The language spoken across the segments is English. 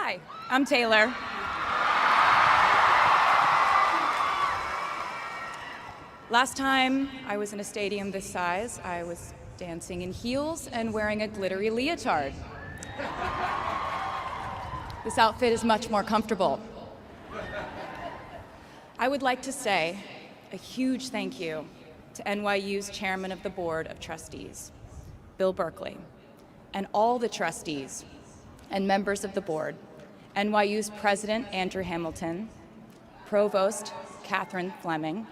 Hi, I'm Taylor. Last time I was in a stadium this size, I was dancing in heels and wearing a glittery leotard. This outfit is much more comfortable. I would like to say a huge thank you to NYU's Chairman of the Board of Trustees, Bill Berkeley, and all the trustees and members of the board, NYU's President Andrew Hamilton, Provost Catherine Fleming,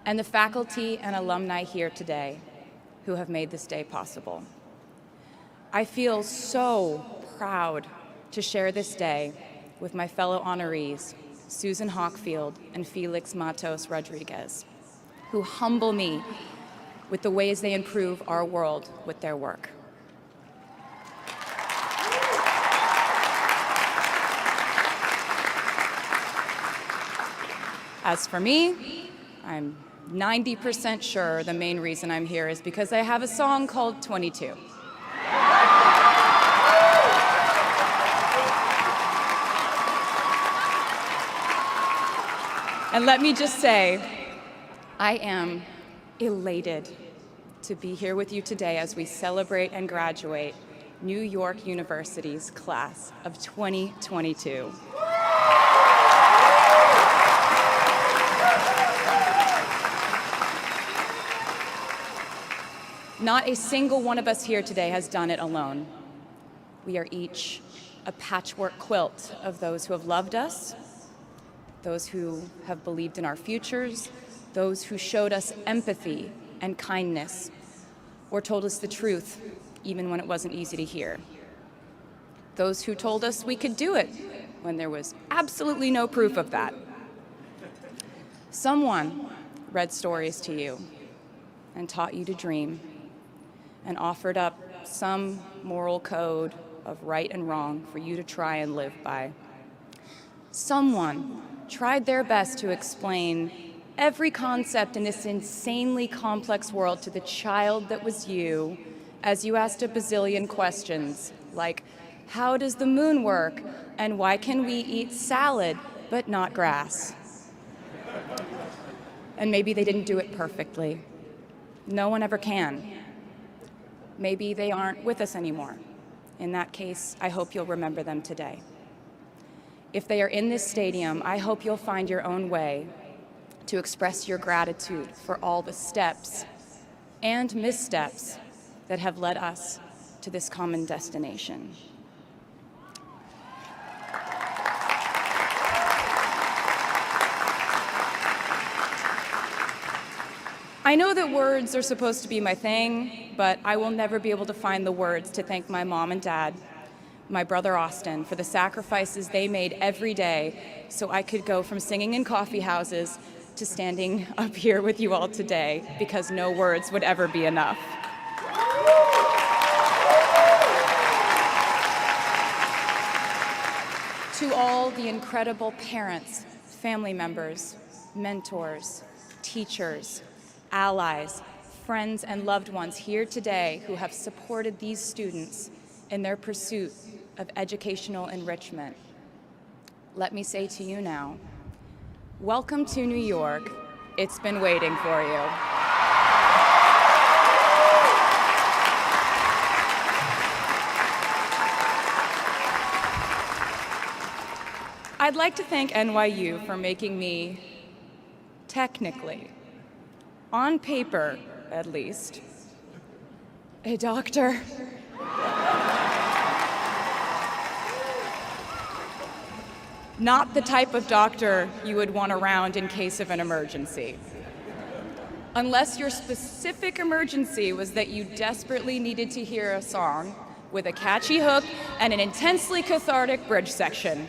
and the faculty and alumni here today who have made this day possible. I feel so proud to share this day with my fellow honorees, Susan Hockfield and Felix Matos Rodriguez, who humble me with the ways they improve our world with their work. As for me, I'm 90% sure the main reason I'm here is because I have a song called 22. And let me just say, I am elated to be here with you today as we celebrate and graduate New York University's class of 2022. Not a single one of us here today has done it alone. We are each a patchwork quilt of those who have loved us, those who have believed in our futures, those who showed us empathy and kindness, or told us the truth even when it wasn't easy to hear. Those who told us we could do it when there was absolutely no proof of that. Someone read stories to you and taught you to dream and offered up some moral code of right and wrong for you to try and live by. Someone tried their best to explain every concept in this insanely complex world to the child that was you as you asked a bazillion questions like, how does the moon work? And why can we eat salad but not grass? And maybe they didn't do it perfectly. No one ever can. Maybe they aren't with us anymore. In that case, I hope you'll remember them today. If they are in this stadium, I hope you'll find your own way to express your gratitude for all the steps and missteps that have led us to this common destination. I know that words are supposed to be my thing, but I will never be able to find the words to thank my mom and dad, my brother Austin, for the sacrifices they made every day so I could go from singing in coffee houses to standing up here with you all today, because no words would ever be enough. To all the incredible parents, family members, mentors, teachers, allies, friends, and loved ones here today who have supported these students in their pursuit of educational enrichment, let me say to you now, welcome to New York. It's been waiting for you. I'd like to thank NYU for making me, technically, on paper at least, a doctor. Not the type of doctor you would want around in case of an emergency. Unless your specific emergency was that you desperately needed to hear a song with a catchy hook and an intensely cathartic bridge section.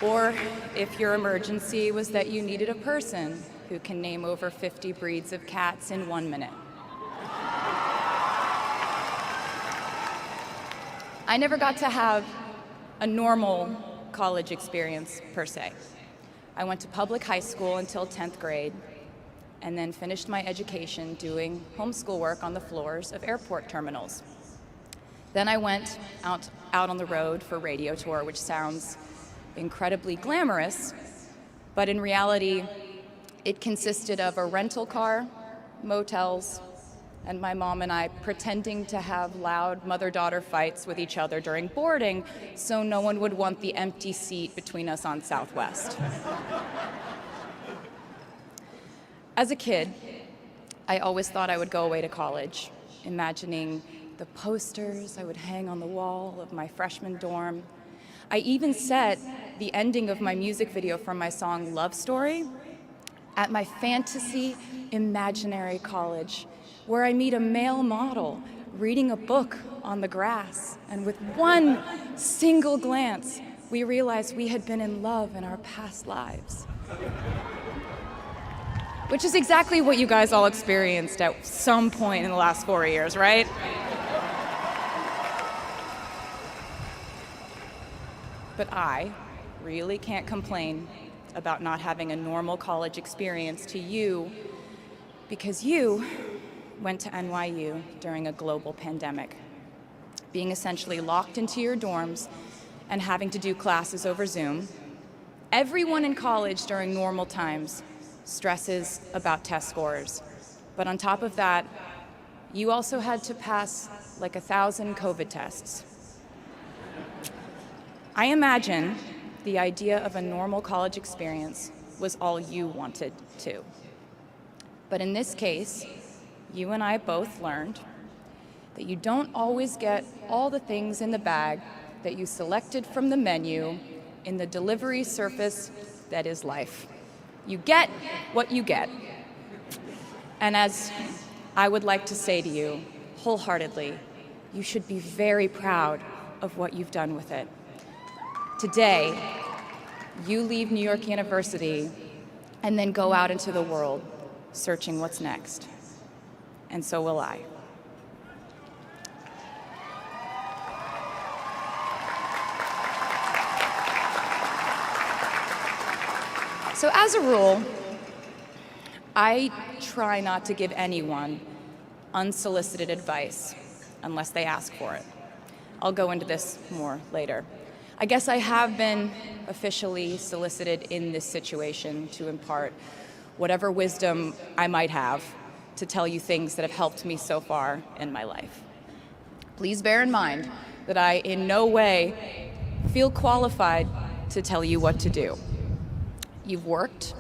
Or if your emergency was that you needed a person who can name over 50 breeds of cats in 1 minute. I never got to have a normal college experience, per se. I went to public high school until 10th grade, and then finished my education doing homeschool work on the floors of airport terminals. Then I went out on the road for radio tour, which sounds incredibly glamorous, but in reality, it consisted of a rental car, motels, and my mom and I pretending to have loud mother-daughter fights with each other during boarding so no one would want the empty seat between us on Southwest. As a kid, I always thought I would go away to college, imagining the posters I would hang on the wall of my freshman dorm. I even set the ending of my music video for my song Love Story at my fantasy imaginary college, where I meet a male model reading a book on the grass, and with one single glance, we realized we had been in love in our past lives. Which is exactly what you guys all experienced at some point in the last 4 years, right? But I really can't complain about not having a normal college experience to you, because you went to NYU during a global pandemic, being essentially locked into your dorms and having to do classes over Zoom. Everyone in college during normal times stresses about test scores. But on top of that, you also had to pass like 1,000 COVID tests. I imagine the idea of a normal college experience was all you wanted too. But in this case, you and I both learned that you don't always get all the things in the bag that you selected from the menu in the delivery service that is life. You get what you get. And as I would like to say to you wholeheartedly, you should be very proud of what you've done with it. Today, you leave New York University and then go out into the world searching what's next. And so will I. So as a rule, I try not to give anyone unsolicited advice unless they ask for it. I'll go into this more later. I guess I have been officially solicited in this situation to impart whatever wisdom I might have to tell you things that have helped me so far in my life. Please bear in mind that I in no way feel qualified to tell you what to do. You've worked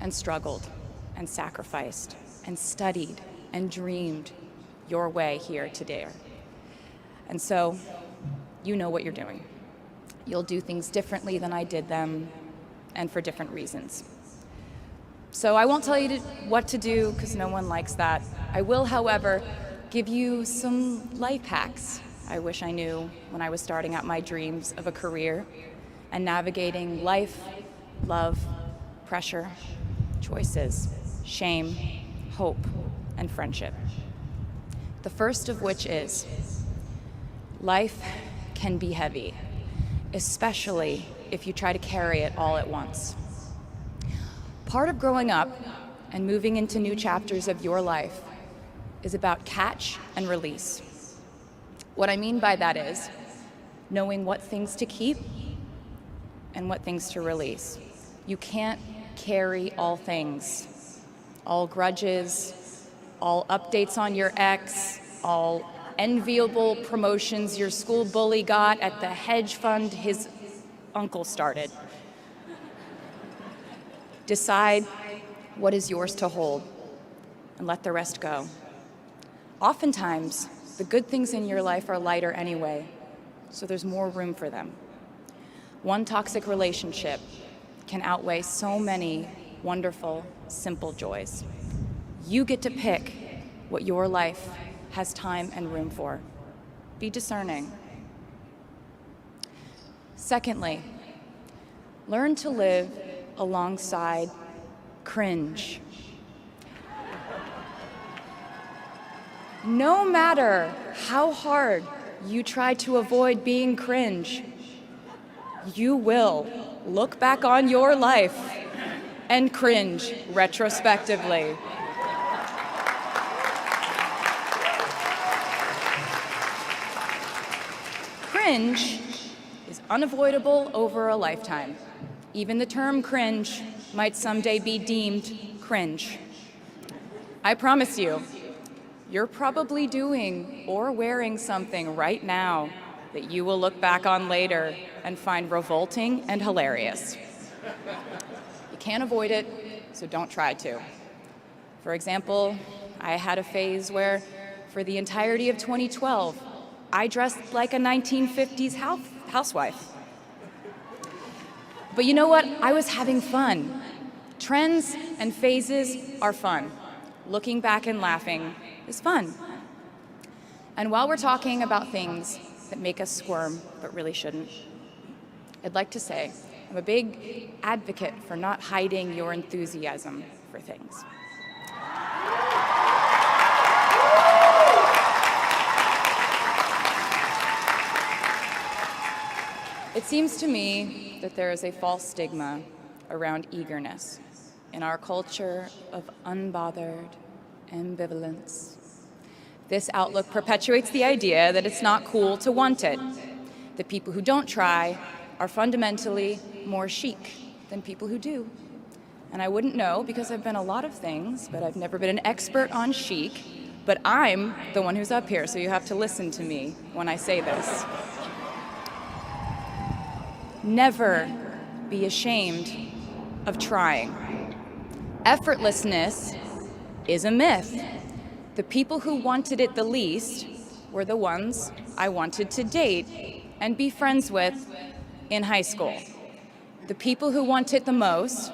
and struggled and sacrificed and studied and dreamed your way here today. And so you know what you're doing. You'll do things differently than I did them and for different reasons. So I won't tell you what to do because no one likes that. I will, however, give you some life hacks I wish I knew when I was starting out my dreams of a career and navigating life, love, pressure, choices, shame, hope, and friendship. The first of which is, life can be heavy, especially if you try to carry it all at once. Part of growing up and moving into new chapters of your life is about catch and release. What I mean by that is knowing what things to keep and what things to release. You can't carry all things, all grudges, all updates on your ex, all enviable promotions your school bully got at the hedge fund his uncle started. Decide what is yours to hold and let the rest go. Oftentimes, the good things in your life are lighter anyway, so there's more room for them. One toxic relationship can outweigh so many wonderful, simple joys. You get to pick what your life has time and room for. Be discerning. Secondly, learn to live alongside cringe. No matter how hard you try to avoid being cringe, you will look back on your life and cringe retrospectively. Cringe is unavoidable over a lifetime. Even the term cringe might someday be deemed cringe. I promise you, you're probably doing or wearing something right now that you will look back on later and find revolting and hilarious. You can't avoid it, so don't try to. For example, I had a phase where, for the entirety of 2012, I dressed like a 1950s housewife. But you know what? I was having fun. Trends and phases are fun. Looking back and laughing is fun. And while we're talking about things that make us squirm but really shouldn't, I'd like to say I'm a big advocate for not hiding your enthusiasm for things. It seems to me that there is a false stigma around eagerness in our culture of unbothered ambivalence. This outlook perpetuates the idea that it's not cool to want it, that people who don't try are fundamentally more chic than people who do. And I wouldn't know because I've been a lot of things, but I've never been an expert on chic, but I'm the one who's up here, so you have to listen to me when I say this. Never be ashamed of trying. Effortlessness is a myth. The people who wanted it the least were the ones I wanted to date and be friends with in high school. The people who want it the most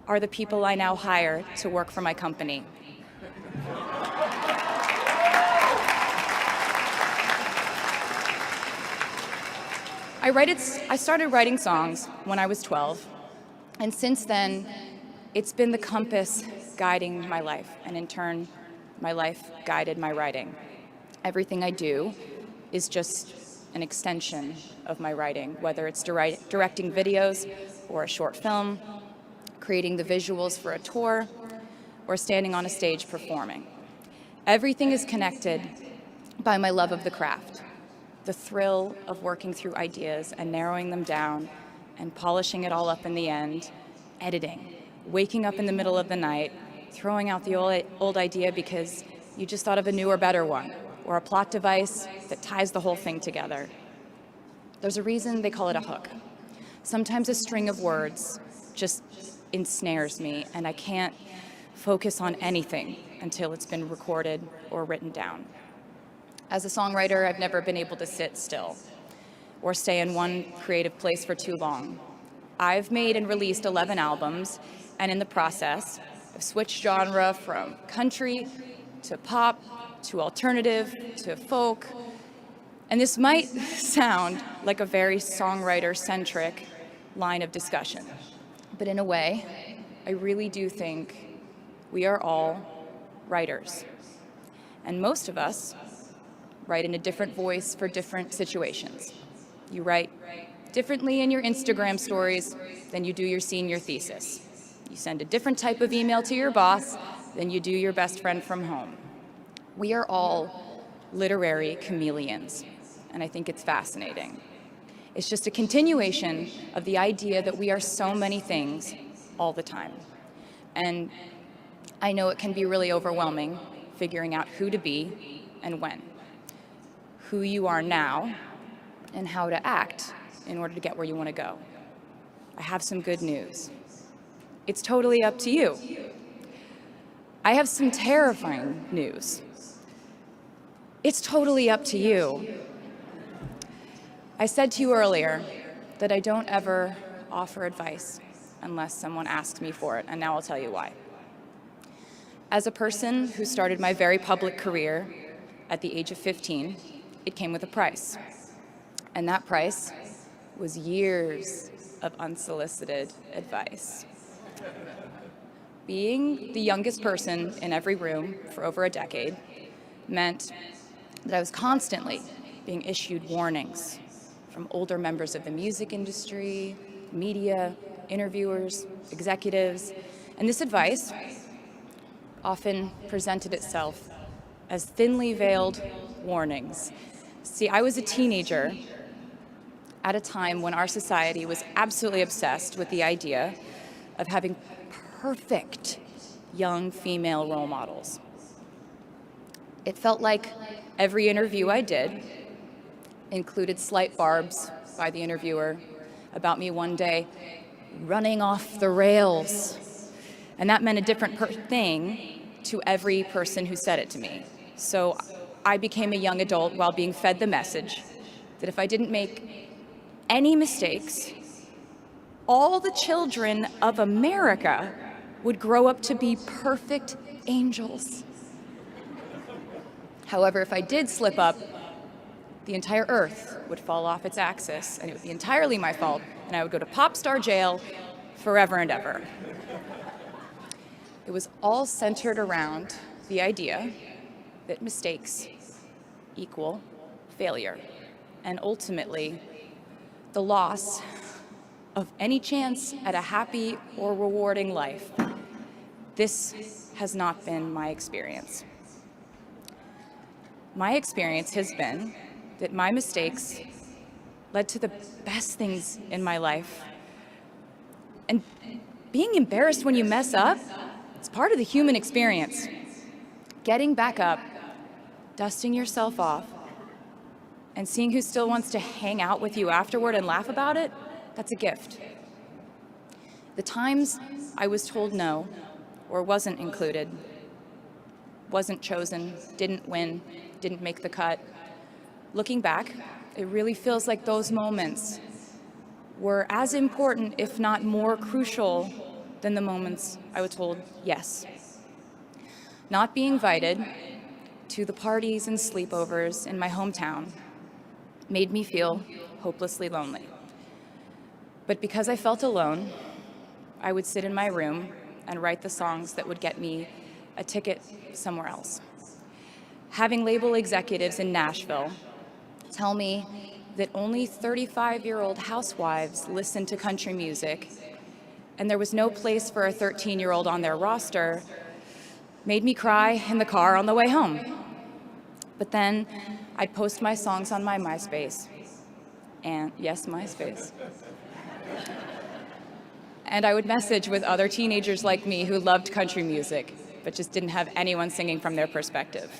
are the people I now hire to work for my company. I started writing songs when I was 12, and since then, it's been the compass guiding my life, and in turn, my life guided my writing. Everything I do is just an extension of my writing, whether it's directing videos or a short film, creating the visuals for a tour, or standing on a stage performing. Everything is connected by my love of the craft, the thrill of working through ideas and narrowing them down and polishing it all up in the end, editing, waking up in the middle of the night, throwing out the old idea because you just thought of a newer, better one, or a plot device that ties the whole thing together. There's a reason they call it a hook. Sometimes a string of words just ensnares me, and I can't focus on anything until it's been recorded or written down. As a songwriter, I've never been able to sit still or stay in one creative place for too long. I've made and released 11 albums, and in the process, I've switched genre from country to pop to alternative to folk. And this might sound like a very songwriter-centric line of discussion, but in a way, I really do think we are all writers. And most of us write in a different voice for different situations. You write differently in your Instagram stories than you do your senior thesis. You send a different type of email to your boss than you do your best friend from home. We are all literary chameleons, and I think it's fascinating. It's just a continuation of the idea that we are so many things all the time. And I know it can be really overwhelming figuring out who to be and when, who you are now, and how to act in order to get where you want to go. I have some good news. It's totally up to you. I have some terrifying news. It's totally up to you. I said to you earlier that I don't ever offer advice unless someone asks me for it, and now I'll tell you why. As a person who started my very public career at the age of 15, it came with a price. And that price was years of unsolicited advice. Being the youngest person in every room for over a decade meant that I was constantly being issued warnings from older members of the music industry, media, interviewers, executives, and this advice often presented itself as thinly veiled warnings. See, I was a teenager at a time when our society was absolutely obsessed with the idea of having perfect young female role models. It felt like every interview I did included slight barbs by the interviewer about me one day running off the rails. And that meant a different thing to every person who said it to me. So I became a young adult while being fed the message that if I didn't make any mistakes, all the children of America would grow up to be perfect angels. However, if I did slip up, the entire earth would fall off its axis, and it would be entirely my fault, and I would go to pop star jail forever and ever. It was all centered around the idea that mistakes equal failure, and ultimately, the loss of any chance at a happy or rewarding life. This has not been my experience. My experience has been that my mistakes led to the best things in my life. And being embarrassed when you mess up, it's part of the human experience. Getting back up, dusting yourself off, and seeing who still wants to hang out with you afterward and laugh about it, that's a gift. The times I was told no, or wasn't included, wasn't chosen, didn't win, didn't make the cut, looking back, it really feels like those moments were as important, if not more crucial, than the moments I was told yes. Not being invited to the parties and sleepovers in my hometown made me feel hopelessly lonely. But because I felt alone, I would sit in my room and write the songs that would get me a ticket somewhere else. Having label executives in Nashville tell me that only 35-year-old housewives listen to country music, and there was no place for a 13-year-old on their roster, made me cry in the car on the way home. But then I'd post my songs on my MySpace, and yes, MySpace. And I would message with other teenagers like me who loved country music, but just didn't have anyone singing from their perspective.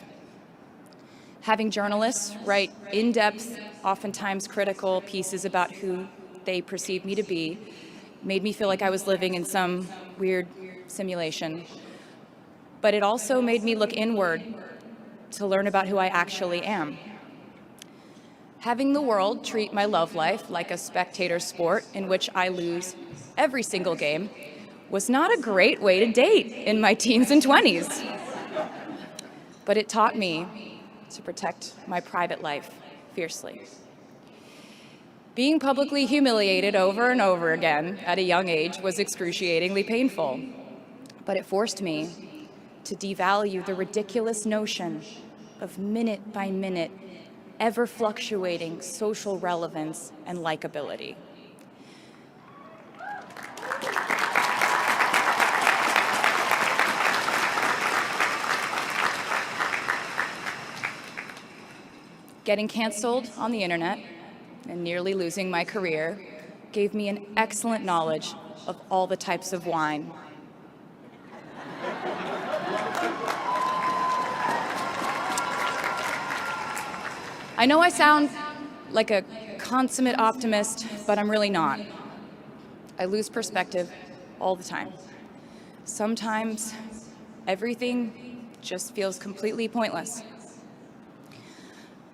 Having journalists write in-depth, oftentimes critical pieces about who they perceived me to be made me feel like I was living in some weird simulation. But it also made me look inward to learn about who I actually am. Having the world treat my love life like a spectator sport in which I lose every single game was not a great way to date in my teens and 20s. But it taught me to protect my private life fiercely. Being publicly humiliated over and over again at a young age was excruciatingly painful, but it forced me to devalue the ridiculous notion of minute-by-minute, ever-fluctuating social relevance and likability. Getting canceled on the internet and nearly losing my career gave me an excellent knowledge of all the types of wine. I know I sound like a consummate optimist, but I'm really not. I lose perspective all the time. Sometimes everything just feels completely pointless.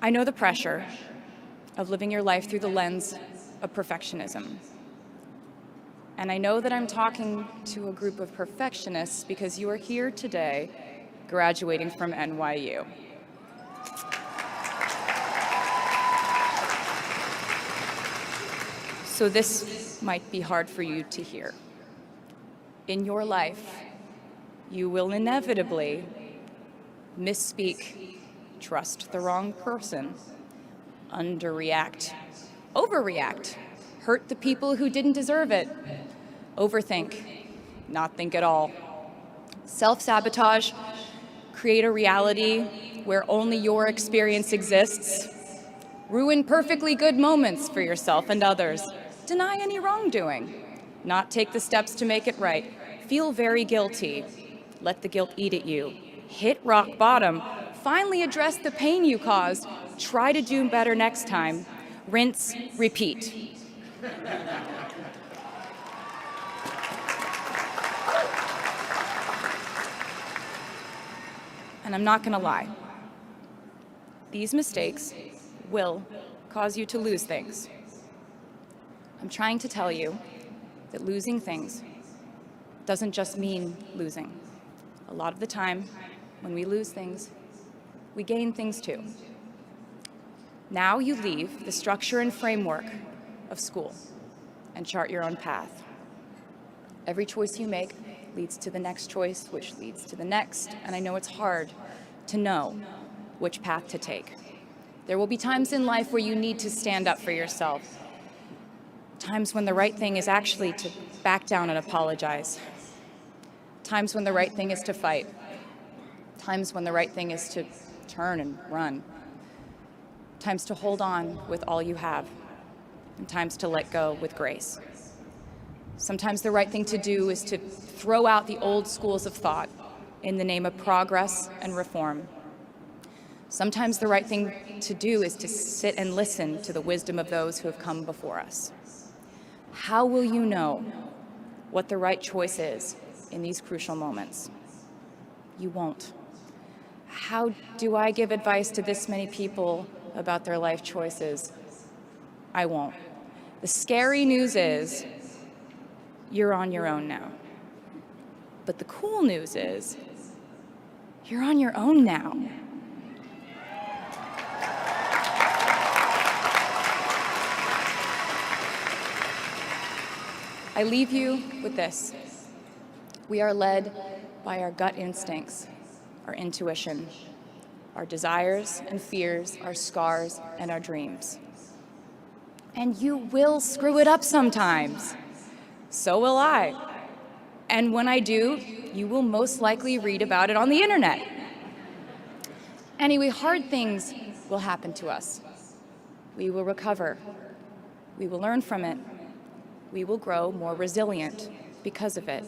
I know the pressure of living your life through the lens of perfectionism. And I know that I'm talking to a group of perfectionists because you are here today graduating from NYU. So this might be hard for you to hear. In your life, you will inevitably misspeak, trust the wrong person, underreact, overreact, hurt the people who didn't deserve it, overthink, not think at all. Self-sabotage, create a reality where only your experience exists. Ruin perfectly good moments for yourself and others. Deny any wrongdoing. Not take the steps to make it right. Feel very guilty. Let the guilt eat at you. Hit rock bottom. Finally address the pain you caused. Try to do better next time. Rinse, repeat. And I'm not gonna lie. These mistakes will cause you to lose things. I'm trying to tell you that losing things doesn't just mean losing. A lot of the time, when we lose things, we gain things too. Now you leave the structure and framework of school and chart your own path. Every choice you make leads to the next choice, which leads to the next, and I know it's hard to know which path to take. There will be times in life where you need to stand up for yourself. Times when the right thing is actually to back down and apologize. Times when the right thing is to fight. Times when the right thing is to turn and run. Times to hold on with all you have. And times to let go with grace. Sometimes the right thing to do is to throw out the old schools of thought in the name of progress and reform. Sometimes the right thing to do is to sit and listen to the wisdom of those who have come before us. How will you know what the right choice is in these crucial moments? You won't. How do I give advice to this many people about their life choices? I won't. The scary news is you're on your own now. But the cool news is you're on your own now. I leave you with this. We are led by our gut instincts, our intuition, our desires and fears, our scars and our dreams. And you will screw it up sometimes. So will I. And when I do, you will most likely read about it on the internet. Anyway, hard things will happen to us. We will recover. We will learn from it. We will grow more resilient because of it.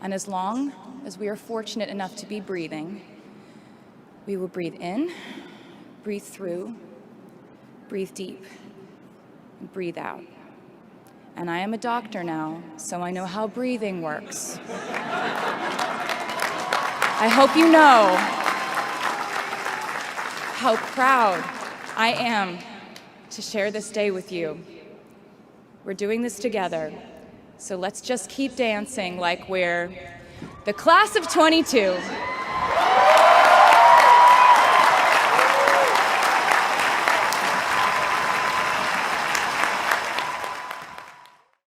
And as long as we are fortunate enough to be breathing, we will breathe in, breathe through, breathe deep, and breathe out. And I am a doctor now, so I know how breathing works. I hope you know how proud I am to share this day with you. We're doing this together, so let's just keep dancing like we're the class of 22.